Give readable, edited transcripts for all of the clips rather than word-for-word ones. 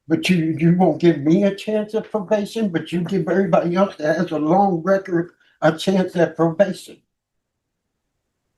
But you won't give me a chance at probation, but you give everybody else that has a long record a chance at probation.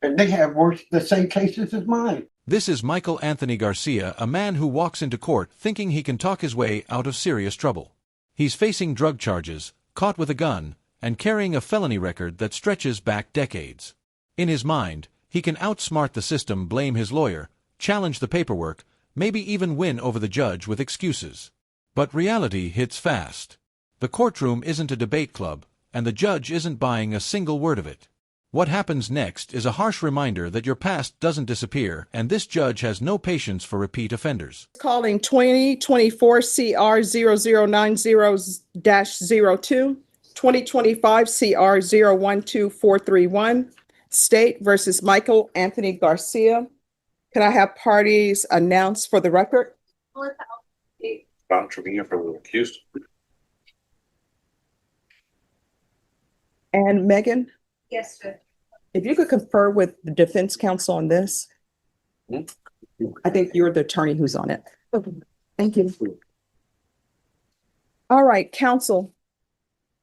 And they have worse, the same cases as mine. This is Michael Anthony Garcia, a man who walks into court thinking he can talk his way out of serious trouble. He's facing drug charges, caught with a gun, and carrying a felony record that stretches back decades. In his mind, he can outsmart the system, blame his lawyer, challenge the paperwork, maybe even win over the judge with excuses. But reality hits fast. The courtroom isn't a debate club, and the judge isn't buying a single word of it. What happens next is a harsh reminder that your past doesn't disappear, and this judge has no patience for repeat offenders. Calling 2024 CR 0090-02, 2025 CR 012431, State versus Michael Anthony Garcia. Can I have parties announced for the record? Don Trevino for the accused. And Megan, Yes, sir. if you could confer with the defense counsel on this. I think you're the attorney who's on it. Thank you. All right, counsel.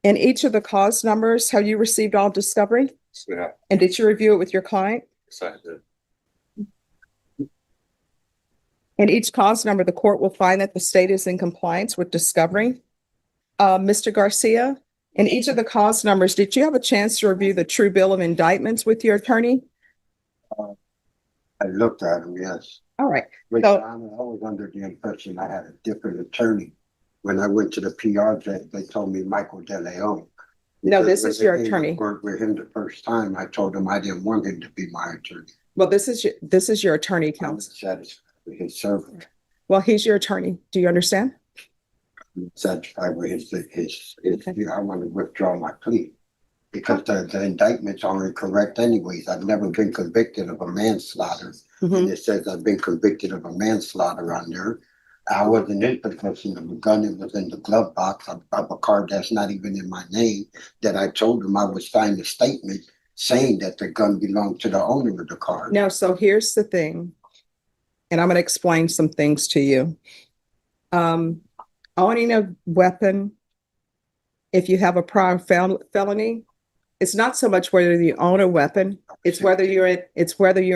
In each of the cause numbers, have you received all discovery? Yeah, And did you review it with your client? excited. In each cause number, the court will find that the state is in compliance with discovery. Mr. Garcia, in each of the cause numbers, did you have a chance to review the true bill of indictments with your attorney? I looked at them, yes. All right. But So- I was under the impression I had a different attorney. When I went to the PR, they told me Michael De Leon. No, this Because is your when I attorney. worked with him the first time, I told him I didn't want him to be my attorney. Well, this is your attorney, I was counsel. satisfied with his service. Well, he's your attorney. Do you understand? Satisfied with his, Okay. I want to withdraw my plea. Because the indictments aren't correct anyways. I've never been convicted of a manslaughter. Mhm. And it says I've been convicted of a manslaughter on there. I wasn't in possession of a gun. It was in the glove box of a car that's not even in my name. That I told him I would sign a statement saying that the gun belonged to the owner of the car. No, so here's the thing. And I'm going to explain some things to you. Owning a weapon, if you have a prior felony, it's not so much whether you own a weapon, it's whether you're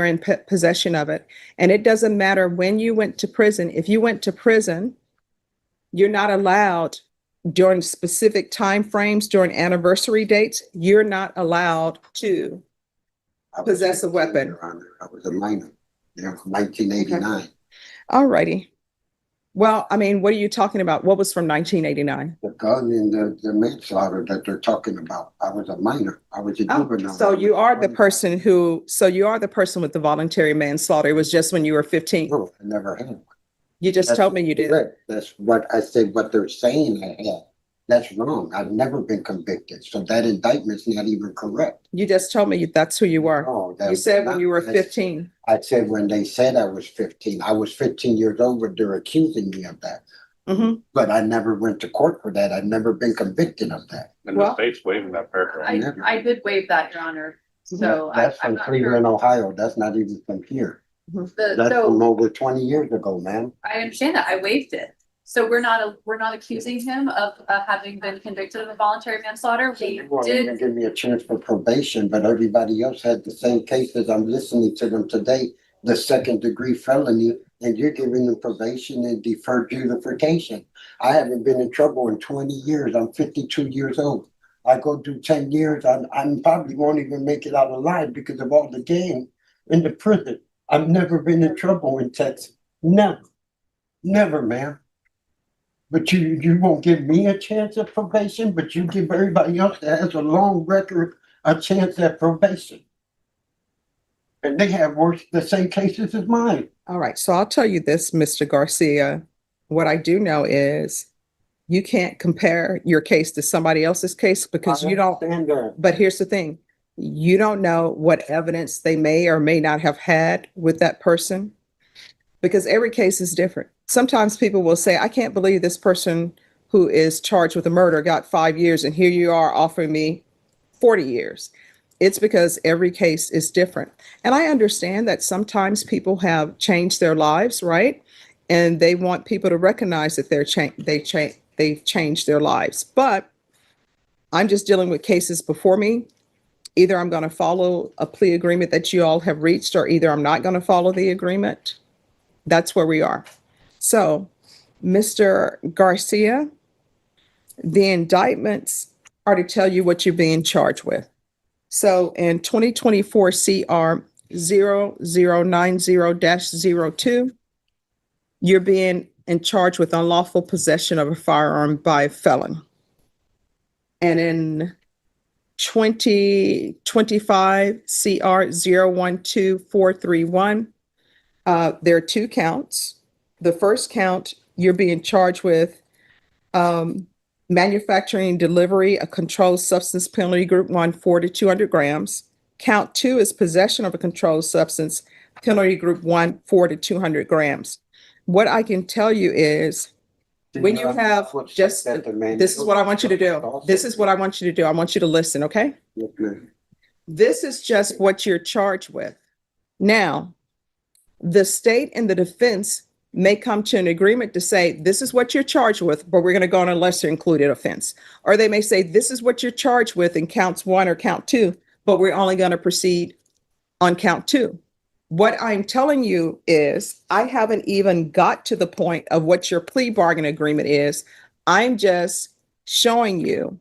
in possession of it. And it doesn't matter when you went to prison. If you went to prison, you're not allowed during specific timeframes, during anniversary dates, you're not allowed to I was possess a 15, weapon. Your Honor. I was a minor, 1989. All righty. Well, I mean, what are you talking about? What was from 1989? The gun and the manslaughter that they're talking about. I was a minor. I was a juvenile. So you are the person with the voluntary manslaughter. It was just when you were 15. No, I never had one. You just told me you did. Correct. That's what I said, what they're saying I had. That's wrong. I've never been convicted. So that indictment's not even correct. You just told me that's who you were. No, that You was said when not- you were that's- 15. I said when they said I was 15. I was 15 years old, but they're accusing me of that. Mhm. But I never went to court for that. I've never been convicted of that. And Well- the state's waiving that paragraph. I did waive that, Your Honor. So That's I'm from not sure. Cleveland, Ohio. That's not even from here. That's from So over 20 years ago, man. I understand that. I waived it. So we're not accusing him of having been convicted of a voluntary manslaughter. We Well, they didn't did. give me a chance for probation, but everybody else had the same cases. I'm listening to them today, the 2nd-degree felony, and you're giving them probation and deferred adjudication. I haven't been in trouble in 20 years. I'm 52 years old. I go do 10 years. I probably won't even make it out alive because of all the gang in the prison. I've never been in trouble in Texas. Never. Never, man. But you won't give me a chance at probation, but you give everybody else that has a long record a chance at probation. And they have worse, the same cases as mine. All right. So I'll tell you this, Mr. Garcia. What I do know is you can't compare your case to somebody else's case because you don't. understand that. But here's the thing. You don't know what evidence they may or may not have had with that person because every case is different. Sometimes people will say, I can't believe this person who is charged with a murder got 5 years and here you are offering me 40 years. It's because every case is different. And I understand that sometimes people have changed their lives, right? and they want people to recognize that they've changed their lives. But I'm just dealing with cases before me. Either I'm going to follow a plea agreement that you all have reached, or either I'm not going to follow the agreement. That's where we are. So, Mr. Garcia, the indictments are to tell you what you're being charged with. So in 2024 CR 0090-02, you're being in charge with unlawful possession of a firearm by a felon. And in 2025 CR 012431, there are two counts. The first count, you're being charged with manufacturing and delivery, a controlled substance, penalty group 1, 4 to 200 grams. Count 2 is possession of a controlled substance, penalty group 1, 4 to 200 grams. What I can tell you is, when you have just, this is what I want you to do. This is what I want you to do. I want you to listen, okay? This is just what you're charged with. Now, the state and the defense may come to an agreement to say, this is what you're charged with, but we're going to go on a lesser included offense. Or they may say, this is what you're charged with in counts 1 or count 2, but we're only going to proceed on count 2. What I'm telling you is, I haven't even got to the point of what your plea bargain agreement is. I'm just showing you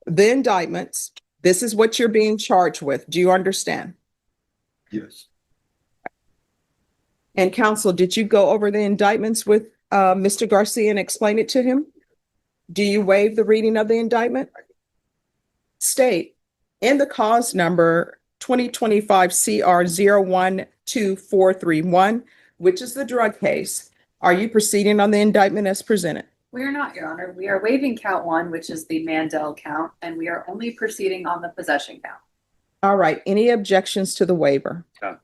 the indictments. This is what you're being charged with. Do you understand? Yes. And counsel, did you go over the indictments with Mr. Garcia and explain it to him? Do you waive the reading of the indictment? State, in the cause number 2025 CR 012431, which is the drug case, are you proceeding on the indictment as presented? We are not, Your Honor. We are waiving count 1, which is the Mandel count, and we are only proceeding on the possession count. All right. Any objections to the waiver? No.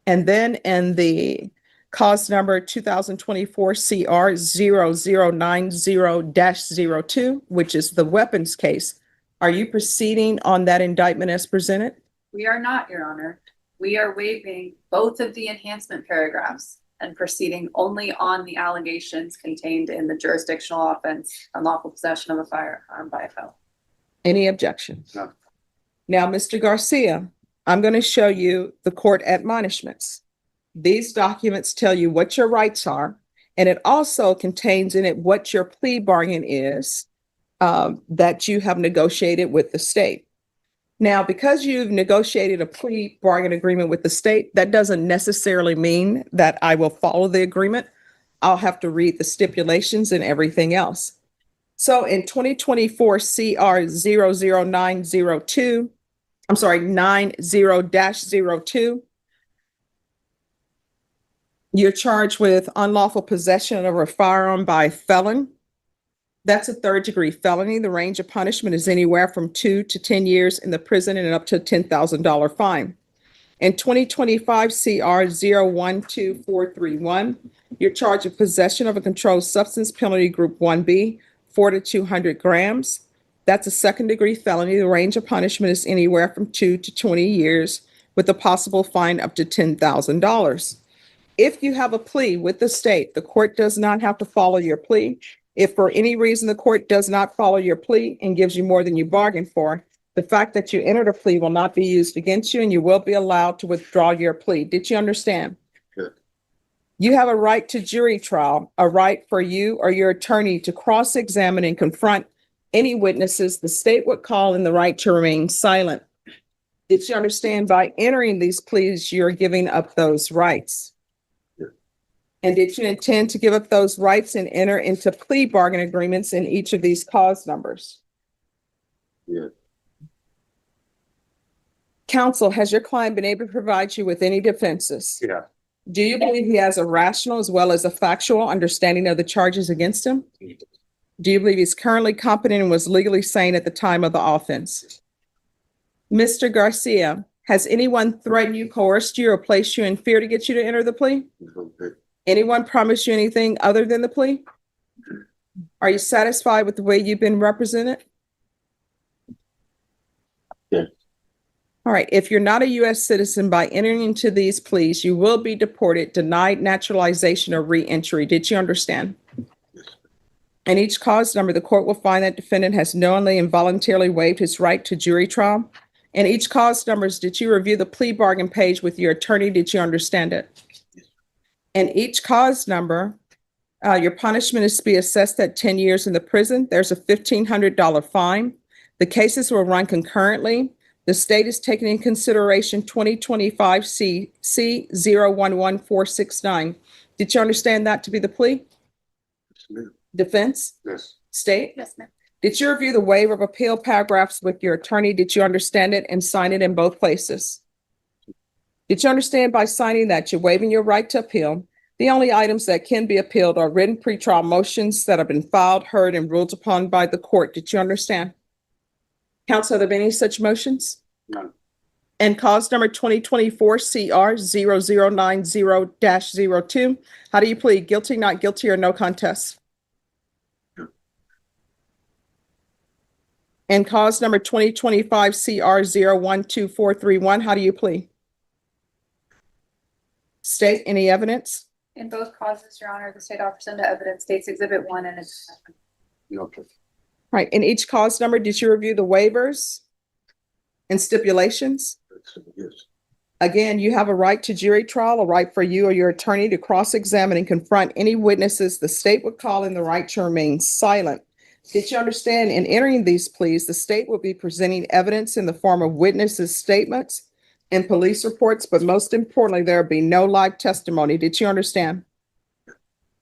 And then in the cause number 2024 CR 0090-02, which is the weapons case, are you proceeding on that indictment as presented? We are not, Your Honor. We are waiving both of the enhancement paragraphs and proceeding only on the allegations contained in the jurisdictional offense, unlawful possession of a firearm by a felon. Any objections? No. Now, Mr. Garcia, I'm going to show you the court admonishments. These documents tell you what your rights are, and it also contains in it what your plea bargain is that you have negotiated with the state. Now, because you've negotiated a plea bargain agreement with the state, that doesn't necessarily mean that I will follow the agreement. I'll have to read the stipulations and everything else. So in 2024 CR 00902, I'm sorry, 90-02, you're charged with unlawful possession of a firearm by a felon. That's a third-degree felony. The range of punishment is anywhere from 2 to 10 years in the prison and up to a $10,000 fine. In 2025 CR 012431, you're charged with possession of a controlled substance, penalty group 1B, 4 to 200 grams. That's a second-degree felony. The range of punishment is anywhere from 2 to 20 years with a possible fine up to $10,000. If you have a plea with the state, the court does not have to follow your plea. If for any reason the court does not follow your plea and gives you more than you bargained for, the fact that you entered a plea will not be used against you, and you will be allowed to withdraw your plea. Did you understand? Good. You have a right to jury trial, a right for you or your attorney to cross-examine and confront any witnesses the state would call, and the right to remain silent. Did you understand? By entering these pleas, you're giving up those rights. And did you intend to give up those rights and enter into plea bargain agreements in each of these cause numbers? Yeah. Counsel, has your client been able to provide you with any defenses? Yeah. Do you believe he has a rational as well as a factual understanding of the charges against him? Do you believe he's currently competent and was legally sane at the time of the offense? Mr. Garcia, has anyone threatened you, coerced you, or placed you in fear to get you to enter the plea? Okay. Anyone promised you anything other than the plea? Are you satisfied with the way you've been represented? Yeah. All right, if you're not a U.S. citizen by entering into these pleas, you will be deported, denied naturalization, or re-entry. Did you understand? In each cause number, the court will find that defendant has knowingly and voluntarily waived his right to jury trial. In each cause numbers, did you review the plea bargain page with your attorney? Did you understand it? In each cause number, your punishment is to be assessed at 10 years in the prison. There's a $1,500 fine. The cases will run concurrently. The state is taking in consideration 2025 CC 011469. Did you understand that to be the plea? Defense? Yes. State? Yes, ma'am. Did you review the waiver of appeal paragraphs with your attorney? Did you understand it and sign it in both places? Did you understand by signing that you're waiving your right to appeal? The only items that can be appealed are written pretrial motions that have been filed, heard, and ruled upon by the court. Did you understand? Counsel, have there been any such motions? None. And cause number 2024 CR 0090-02. How do you plead? Guilty, not guilty, or no contest? And cause number 2025 CR 012431. How do you plead? State any evidence? In both causes, Your Honor, the state offers into evidence States Exhibit 1 and its No. Right. In each cause number, did you review the waivers and stipulations? Yes. Again, you have a right to jury trial, a right for you or your attorney to cross-examine and confront any witnesses the state would call in, the right to remain silent. Did you understand in entering these pleas, the state will be presenting evidence in the form of witnesses' statements and police reports, but most importantly, there will be no live testimony. Did you understand?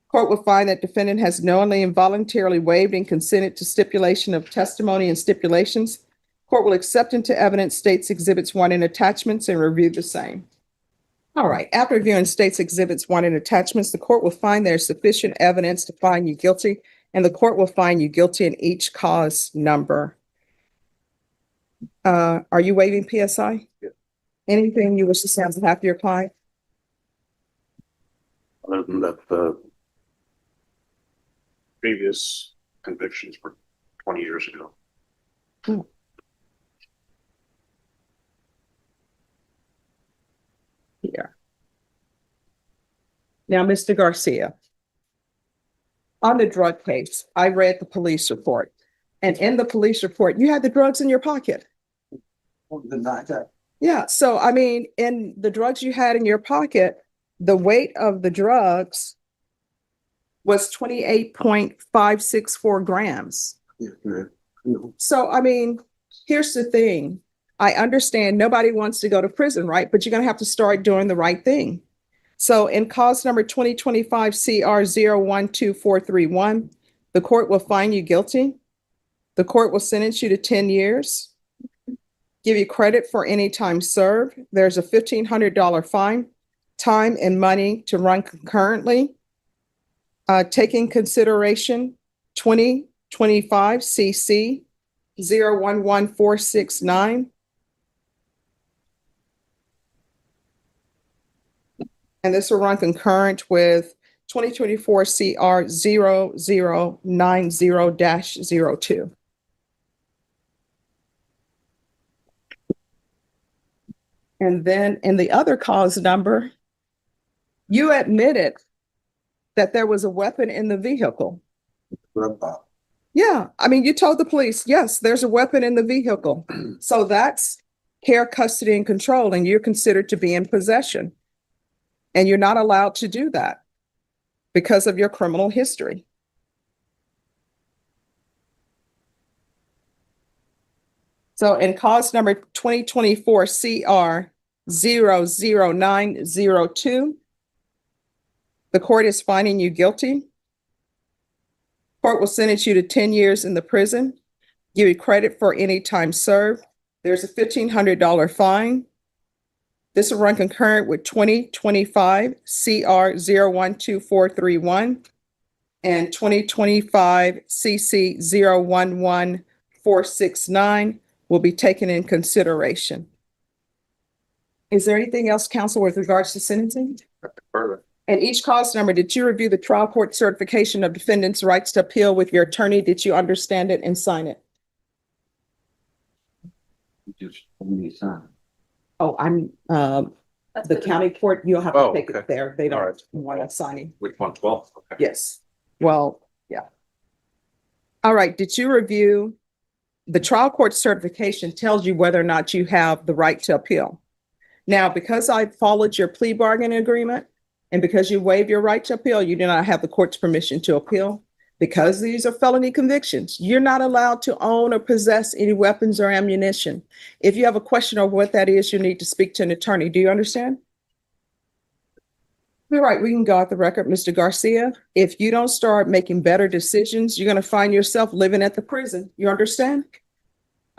Court will find that defendant has knowingly and voluntarily waived and consented to stipulation of testimony and stipulations. Court will accept into evidence States Exhibits 1 and attachments and review the same. All right, after reviewing States Exhibits 1 and attachments, the court will find there's sufficient evidence to find you guilty, and the court will find you guilty in each cause number. Are you waiving PSI? Yeah. Anything you wish to say on behalf of your client? Other than that, the previous convictions were 20 years ago. Here. Now, Mr. Garcia, on the drug case, I read the police report, and in the police report, you had the drugs in your pocket. Deny that. Yeah, so I mean, in the drugs you had in your pocket, the weight of the drugs was 28.564 grams. Yes, ma'am. No. So, I mean, here's the thing. I understand nobody wants to go to prison, right? But you're going to have to start doing the right thing. So in cause number 2025 CR 012431, the court will find you guilty. The court will sentence you to 10 years, give you credit for any time served. There's a $1,500 fine, time and money to run concurrently. Taking consideration 2025 CC 011469. And this will run concurrent with 2024 CR 0090-02. And then in the other cause number, you admitted that there was a weapon in the vehicle. What about? Yeah, I mean, you told the police, yes, there's a weapon in the vehicle. So that's care, custody, and control, and you're considered to be in possession. And you're not allowed to do that because of your criminal history. So in cause number 2024 CR 00902, the court is finding you guilty. Court will sentence you to 10 years in the prison, give you credit for any time served. There's a $1,500 fine. This will run concurrent with 2025 CR 012431 and 2025 CC 011469 will be taken in consideration. Is there anything else, counsel, with regards to sentencing? Further. And each cause number, did you review the trial court certification of defendant's rights to appeal with your attorney? Did you understand it and sign it? Just only sign. Oh, I'm, That's the for county court, you'll have to Oh, take it okay. there. They All don't right. want to sign it. Which one, 12? Okay. Yes. Well, yeah. All right. Did you review? The trial court certification tells you whether or not you have the right to appeal. Now, because I followed your plea bargaining agreement and because you waive your right to appeal, you do not have the court's permission to appeal. Because these are felony convictions, you're not allowed to own or possess any weapons or ammunition. If you have a question over what that is, you need to speak to an attorney. Do you understand? All right, we can go off the record, Mr. Garcia. If you don't start making better decisions, you're going to find yourself living at the prison. You understand?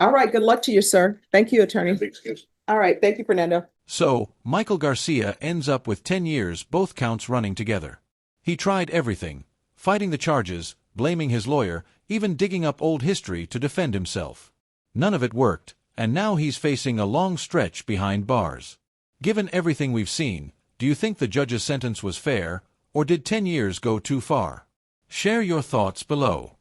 All right, good luck to you, sir. Thank you, attorney. Big excuse. All right, thank you, Fernando. So, Michael Garcia ends up with 10 years, both counts running together. He tried everything, fighting the charges, blaming his lawyer, even digging up old history to defend himself. None of it worked, and now he's facing a long stretch behind bars. Given everything we've seen, do you think the judge's sentence was fair, or did 10 years go too far? Share your thoughts below.